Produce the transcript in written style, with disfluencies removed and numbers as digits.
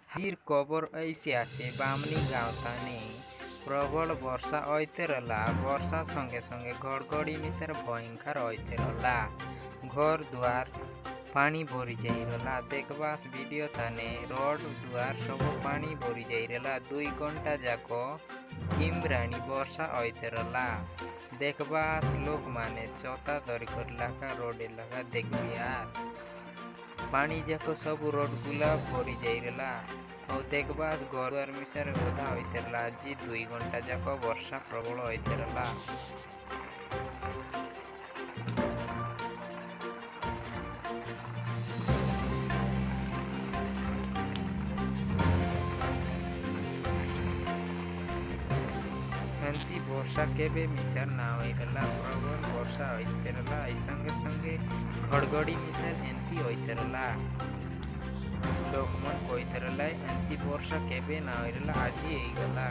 हाजिर खबर ऐसी আছে बामनी गाँव ताने प्रबल वर्षा होते रहला। वर्षा संगे संगे घड़घड़ी मिसर भयंकर होते रहला। घर द्वार पानी भरी जाई रहला। देखबास वीडियो ताने रोड द्वार सब पानी भरी जाई रहला। 2 घंटा जाको जिमरानी वर्षा होते रहला। देखबास लोग माने चौथा दरी कर लाखा रोड लगा देखबियार पानी जाको सब रोड गुला भरी जाई रहला। और देखबास घर द्वार मिसर ओधा होते रहला। जी 2 घंटा जाको वर्षा प्रबल होते रहला। एंती वर्षा केबे मिसर ना होई रहला। प्रबल वर्षा होते रहला। संगे संगे घड़घड़ी मिसर एंती होते रहला। लोग मन कहते रहला एंती वर्षा केबे ना होई रहला। आज ही गला।